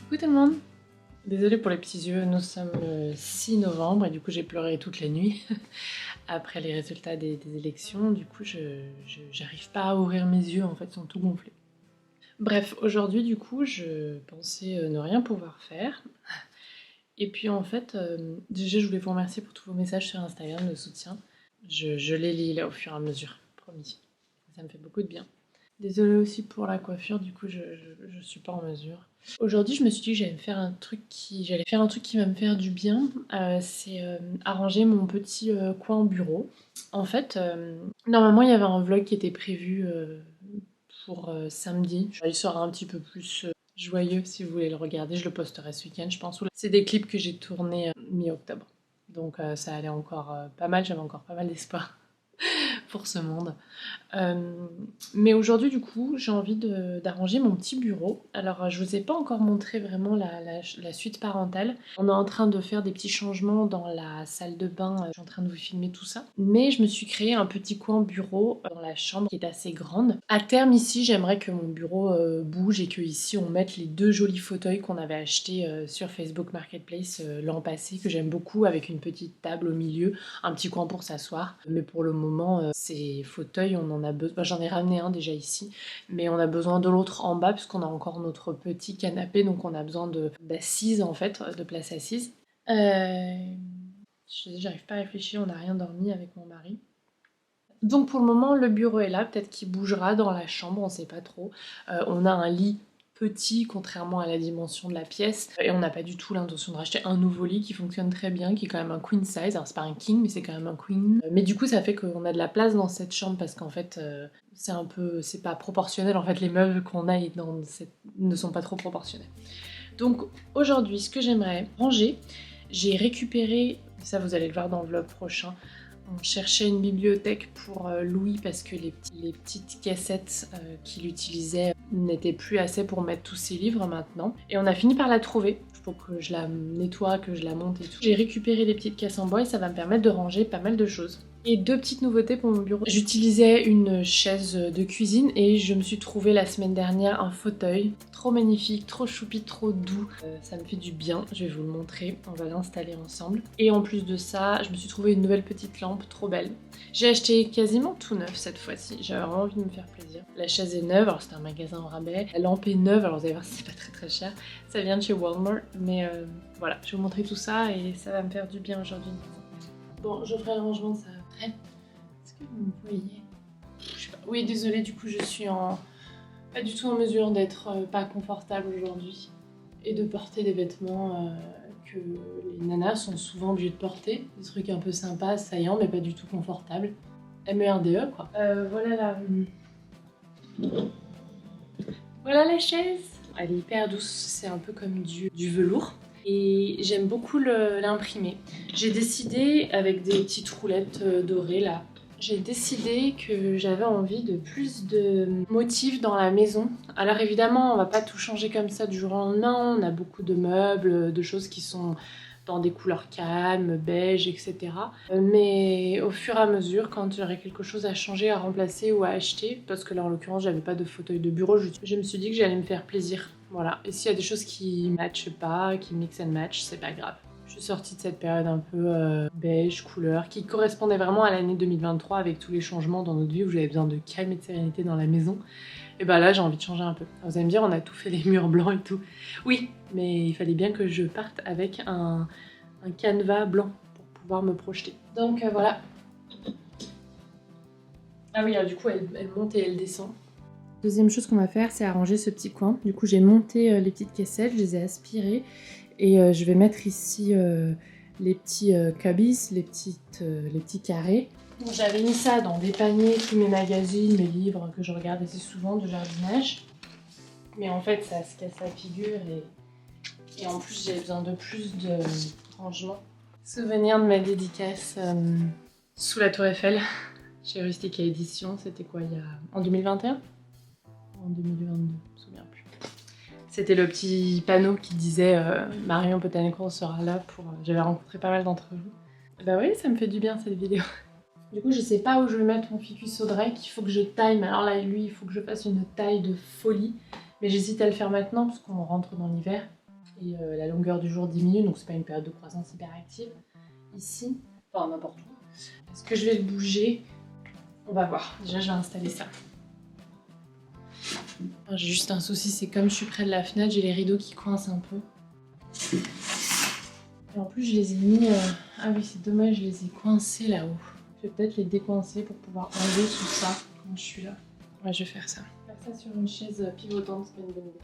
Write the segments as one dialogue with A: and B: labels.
A: Coucou tout le monde. Désolée pour les petits yeux, nous sommes le 6 novembre et du coup j'ai pleuré toute la nuit après les résultats des élections. Du coup j'arrive pas à ouvrir mes yeux, en fait, ils sont tout gonflés. Bref, aujourd'hui du coup je pensais ne rien pouvoir faire. Et puis en fait, déjà je voulais vous remercier pour tous vos messages sur Instagram de soutien. Je les lis là au fur et à mesure, promis. Ça me fait beaucoup de bien. Désolée aussi pour la coiffure, du coup je suis pas en mesure. Aujourd'hui je me suis dit que j'allais faire un truc qui va me faire du bien. C'est arranger mon petit coin bureau. En fait, normalement il y avait un vlog qui était prévu pour samedi. Il sera un petit peu plus joyeux si vous voulez le regarder. Je le posterai ce week-end je pense. C'est des clips que j'ai tournés mi-octobre. Donc ça allait encore pas mal, j'avais encore pas mal d'espoir pour ce monde. Mais aujourd'hui, du coup, j'ai envie d'arranger mon petit bureau. Alors, je vous ai pas encore montré vraiment la suite parentale. On est en train de faire des petits changements dans la salle de bain. Je suis en train de vous filmer tout ça. Mais je me suis créé un petit coin bureau dans la chambre qui est assez grande. À terme, ici, j'aimerais que mon bureau bouge et que ici, on mette les deux jolis fauteuils qu'on avait achetés sur Facebook Marketplace l'an passé, que j'aime beaucoup, avec une petite table au milieu, un petit coin pour s'asseoir. Mais pour le moment, ces fauteuils, on en a besoin. J'en ai ramené un déjà ici, mais on a besoin de l'autre en bas puisqu'on a encore notre petit canapé, donc on a besoin d'assises en fait, de place assise. J'arrive pas à réfléchir, on n'a rien dormi avec mon mari. Donc pour le moment, le bureau est là, peut-être qu'il bougera dans la chambre, on sait pas trop. On a un lit petit, contrairement à la dimension de la pièce, et on n'a pas du tout l'intention de racheter un nouveau lit qui fonctionne très bien, qui est quand même un queen size. Alors c'est pas un king, mais c'est quand même un queen. Mais du coup, ça fait qu'on a de la place dans cette chambre parce qu'en fait, c'est pas proportionnel. En fait, les meubles qu'on a ne sont pas trop proportionnels. Donc aujourd'hui, ce que j'aimerais ranger, j'ai récupéré, ça vous allez le voir dans le vlog prochain. On cherchait une bibliothèque pour Louis parce que les petites cassettes qu'il utilisait n'étaient plus assez pour mettre tous ses livres maintenant. Et on a fini par la trouver. Il faut que je la nettoie, que je la monte et tout. J'ai récupéré les petites caisses en bois et ça va me permettre de ranger pas mal de choses. Et deux petites nouveautés pour mon bureau. J'utilisais une chaise de cuisine et je me suis trouvé la semaine dernière un fauteuil trop magnifique, trop choupi, trop doux. Ça me fait du bien, je vais vous le montrer, on va l'installer ensemble. Et en plus de ça, je me suis trouvé une nouvelle petite lampe trop belle. J'ai acheté quasiment tout neuf cette fois-ci, j'avais vraiment envie de me faire plaisir. La chaise est neuve, alors c'était un magasin au rabais. La lampe est neuve, alors vous allez voir c'est pas très cher. Ça vient de chez Walmart, mais voilà, je vais vous montrer tout ça et ça va me faire du bien aujourd'hui. Bon, je ferai le rangement de ça après. Est-ce que vous me voyez? Je sais pas. Oui, désolée, du coup je suis pas du tout en mesure d'être pas confortable aujourd'hui et de porter des vêtements que les nanas sont souvent obligées de porter. Des trucs un peu sympas, saillants, mais pas du tout confortables. MERDE quoi. Voilà la chaise. Elle est hyper douce, c'est un peu comme du velours. Et j'aime beaucoup l'imprimer. J'ai décidé, avec des petites roulettes dorées là, j'ai décidé que j'avais envie de plus de motifs dans la maison. Alors évidemment, on va pas tout changer comme ça du jour au lendemain. On a beaucoup de meubles, de choses qui sont dans des couleurs calmes, beige, etc. Mais au fur et à mesure, quand j'aurai quelque chose à changer, à remplacer ou à acheter, parce que là en l'occurrence j'avais pas de fauteuil de bureau, je me suis dit que j'allais me faire plaisir. Voilà. Et s'il y a des choses qui matchent pas, qui mix and match, c'est pas grave. Je suis sortie de cette période un peu beige, couleur, qui correspondait vraiment à l'année 2023 avec tous les changements dans notre vie où j'avais besoin de calme et de sérénité dans la maison. Et bah là j'ai envie de changer un peu. Alors, vous allez me dire on a tout fait les murs blancs et tout. Oui, mais il fallait bien que je parte avec un canevas blanc pour pouvoir me projeter. Donc voilà. Ah oui, alors, du coup elle monte et elle descend. Deuxième chose qu'on va faire, c'est arranger ce petit coin. Du coup j'ai monté les petites caissettes, je les ai aspirées. Et je vais mettre ici les petits cubbies, les petits carrés. J'avais mis ça dans des paniers, tous mes magazines, mes livres que je regarde assez souvent de jardinage. Mais en fait, ça se casse la figure et en plus, j'ai besoin de plus de rangement. Souvenir de ma dédicace sous la Tour Eiffel chez Rustica Édition. C'était quoi, en 2021 ? En 2022, je me souviens plus. C'était le petit panneau qui disait Marion Botanicals sera là pour... J'avais rencontré pas mal d'entre vous. Bah oui, ça me fait du bien cette vidéo. Du coup, je sais pas où je vais mettre mon ficus Audrey, qu'il faut que je taille. Mais alors là, lui, il faut que je fasse une taille de folie. Mais j'hésite à le faire maintenant parce qu'on rentre dans l'hiver. Et la longueur du jour diminue, donc c'est pas une période de croissance hyper active. Ici, enfin n'importe où. Est-ce que je vais le bouger? On va voir. Déjà, je vais installer ça. J'ai juste un souci, c'est comme je suis près de la fenêtre, j'ai les rideaux qui coincent un peu. Et en plus, je les ai mis... Ah oui, c'est dommage, je les ai coincés là-haut. Je vais peut-être les décoincer pour pouvoir enlever tout ça quand je suis là. Ouais, je vais faire ça. Faire ça sur une chaise pivotante, c'est pas une bonne idée.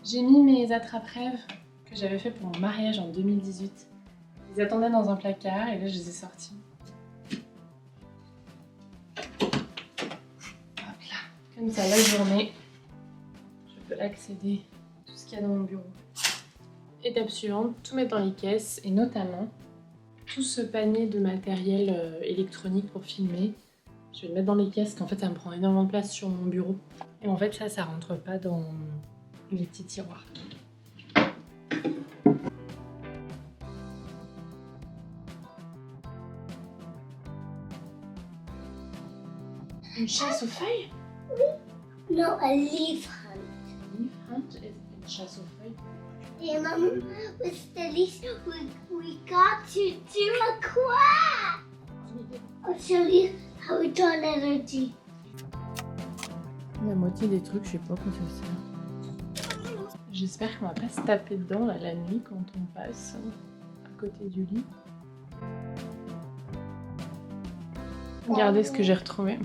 A: J'ai mis mes attrape-rêves que j'avais fait pour mon mariage en 2018. Ils attendaient dans un placard et là, je les ai sortis. Hop là. Comme ça, la journée, je peux accéder à tout ce qu'il y a dans mon bureau. Étape suivante, tout mettre dans les caisses et notamment tout ce panier de matériel électronique pour filmer. Je vais le mettre dans les caisses, qu'en fait ça me prend énormément de place sur mon bureau. Et en fait ça rentre pas dans les petits tiroirs. Une chasse aux feuilles?
B: No, a leaf hunt.
A: Leaf hunt et une chasse aux feuilles.
B: Yeah, Mom, with the leaf, we got to do a quack. I'll show you how we draw letter G.
A: La moitié des trucs, je sais pas quoi ça sert. J'espère qu'on va pas se taper dedans là, la nuit quand on passe à côté du lit. Regardez ce que j'ai retrouvé.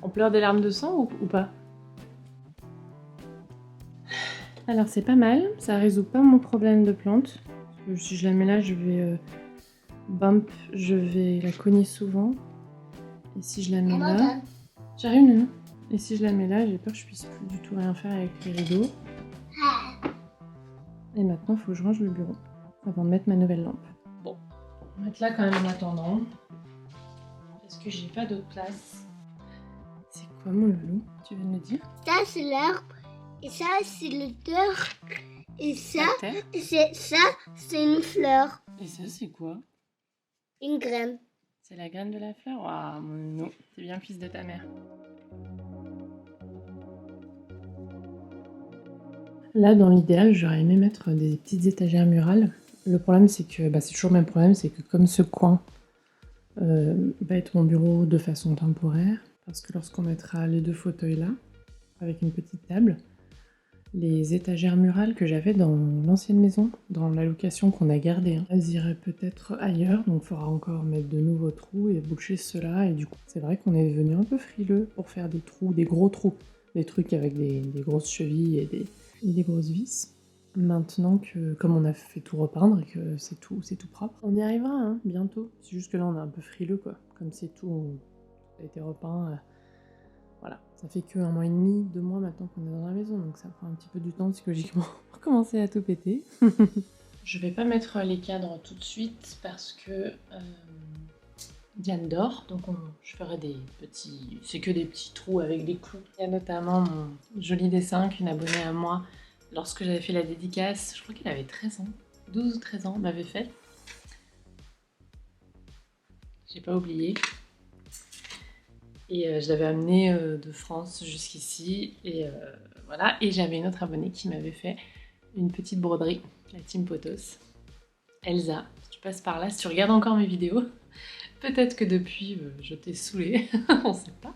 A: On pleure des larmes de sang ou pas? Alors c'est pas mal, ça résout pas mon problème de plante. Si je la mets là, je vais je vais la cogner souvent. Et si je la mets là, j'arrive non. Et si je la mets là, j'ai peur que je puisse plus du tout rien faire avec les rideaux. Et maintenant, il faut que je range le bureau avant de mettre ma nouvelle lampe. Bon, on va mettre là quand même en attendant. Parce que j'ai pas d'autre place. C'est quoi mon loulou? Tu veux me le dire?
B: Ça, c'est l'arbre. Et ça, c'est le terre. Et ça, c'est une fleur.
A: Et ça, c'est quoi?
B: Une graine.
A: C'est la graine de la fleur? Waouh, mon nounou, t'es bien fils de ta mère. Là, dans l'idéal, j'aurais aimé mettre des petites étagères murales. Le problème, c'est que c'est toujours le même problème, c'est que comme ce coin va être mon bureau de façon temporaire, parce que lorsqu'on mettra les deux fauteuils là, avec une petite table, les étagères murales que j'avais dans l'ancienne maison, dans la location qu'on a gardée, elles iraient peut-être ailleurs, donc il faudra encore mettre de nouveaux trous et boucher cela. Et du coup, c'est vrai qu'on est devenu un peu frileux pour faire des trous, des gros trous, des trucs avec des grosses chevilles et des grosses vis. Maintenant que, comme on a fait tout repeindre et que c'est tout propre, on y arrivera hein, bientôt. C'est juste que là, on est un peu frileux, quoi. Comme c'est tout a été repeint. Voilà, ça fait que 1 mois et demi, 2 mois maintenant qu'on est dans la maison, donc ça prend un petit peu du temps psychologiquement pour commencer à tout péter. Je vais pas mettre les cadres tout de suite parce que Diane dort, donc je ferai des petits... C'est que des petits trous avec des clous. Il y a notamment mon joli dessin qu'une abonnée à moi, lorsque j'avais fait la dédicace, je crois qu'il avait 13 ans, 12 ou 13 ans, m'avait fait. J'ai pas oublié. Et je l'avais amené de France jusqu'ici. Et voilà. Et j'avais une autre abonnée qui m'avait fait une petite broderie, la Team Potos. Elsa, si tu passes par là, si tu regardes encore mes vidéos, peut-être que depuis je t'ai saoulée, on sait pas.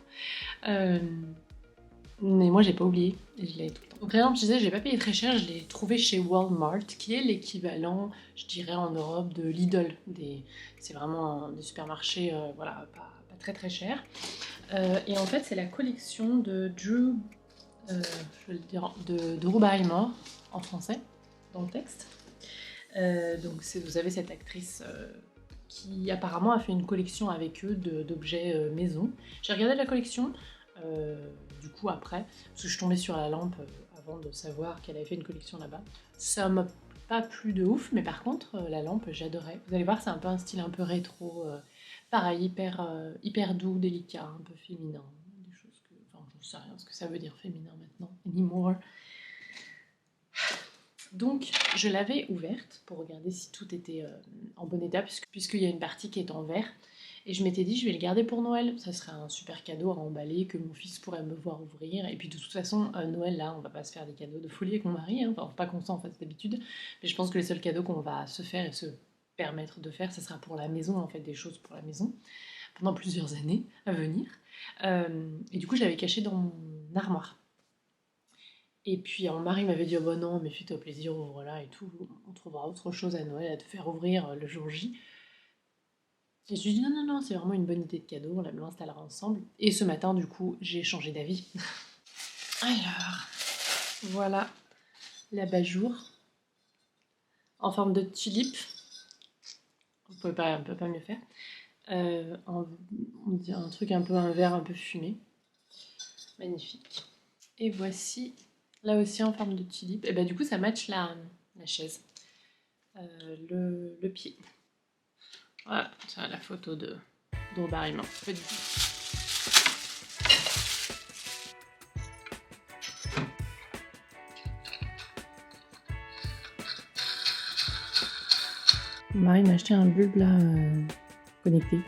A: Mais moi j'ai pas oublié, et je l'ai tout le temps. Donc par exemple, je disais, j'ai pas payé très cher, je l'ai trouvé chez Walmart, qui est l'équivalent, je dirais en Europe, de Lidl. C'est vraiment des supermarchés, voilà, pas très très cher. Et en fait, c'est la collection de Drew, je vais le dire, de Drew Barrymore en français, dans le texte. Donc vous avez cette actrice qui apparemment a fait une collection avec eux d'objets maison. J'ai regardé la collection, du coup après, parce que je suis tombée sur la lampe avant de savoir qu'elle avait fait une collection là-bas. Ça m'a pas plu de ouf, mais par contre, la lampe, j'adorais. Vous allez voir, c'est un peu un style un peu rétro. Pareil, hyper doux, délicat, un peu féminin. Des choses que... Enfin, je ne sais rien ce que ça veut dire féminin maintenant. Anymore. Donc, je l'avais ouverte pour regarder si tout était en bon état, puisqu'il y a une partie qui est en verre. Et je m'étais dit, je vais le garder pour Noël. Ça serait un super cadeau à emballer que mon fils pourrait me voir ouvrir. Et puis de toute façon, Noël, là, on va pas se faire des cadeaux de folie avec mon mari. Hein. Enfin, pas qu'on sent en fait d'habitude. Mais je pense que les seuls cadeaux qu'on va se faire et se permettre de faire, ça sera pour la maison, en fait, des choses pour la maison, pendant plusieurs années à venir. Et du coup, je l'avais caché dans mon armoire. Et puis mon mari m'avait dit, oh bah non, mais fais-toi plaisir, ouvre-la et tout. On trouvera autre chose à Noël à te faire ouvrir le jour J. Et je lui ai dit, non, non, non, c'est vraiment une bonne idée de cadeau, on l'installera ensemble. Et ce matin, du coup, j'ai changé d'avis. Alors, voilà l'abat-jour en forme de tulipe. Vous pouvez pas, on peut pas mieux faire. On dit un truc un peu, un vert un peu fumé. Magnifique. Et voici, là aussi en forme de tulipe. Et bah du coup, ça match la chaise. Le pied. Voilà, c'est la photo d'embarrement. Pas du tout. Mon mari m'a acheté un bulbe là connecté.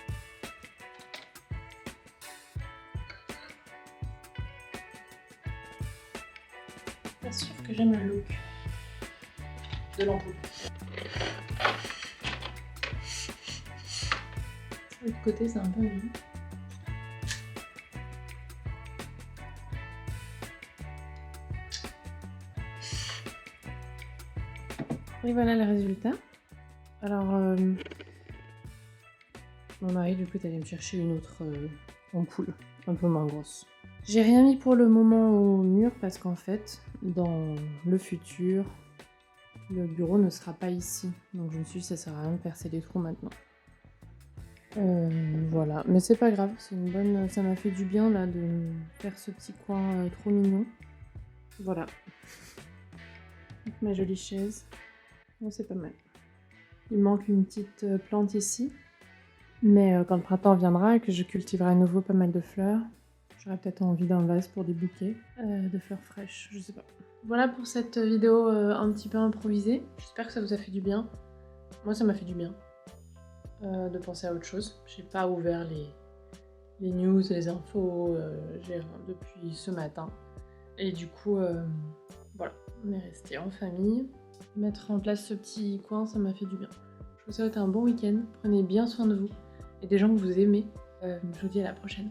A: Pas sûr que j'aime le look de l'ampoule. De l'autre côté, c'est un peu mieux. Et voilà le résultat. Alors, mon mari, du coup, est allé me chercher une autre ampoule, un peu moins grosse. J'ai rien mis pour le moment au mur parce qu'en fait, dans le futur, le bureau ne sera pas ici. Donc je me suis dit, ça sert à rien de percer les trous maintenant. Voilà, mais c'est pas grave, c'est une bonne. Ça m'a fait du bien là de faire ce petit coin trop mignon. Voilà. Ma jolie chaise. Bon, c'est pas mal. Il manque une petite plante ici. Mais quand le printemps viendra et que je cultiverai à nouveau pas mal de fleurs, j'aurai peut-être envie d'un vase pour des bouquets de fleurs fraîches, je sais pas. Voilà pour cette vidéo un petit peu improvisée. J'espère que ça vous a fait du bien. Moi, ça m'a fait du bien de penser à autre chose. J'ai pas ouvert les news, les infos depuis ce matin. Et du coup, voilà, on est resté en famille. Mettre en place ce petit coin, ça m'a fait du bien. Je vous souhaite un bon week-end. Prenez bien soin de vous et des gens que vous aimez. Je vous dis à la prochaine.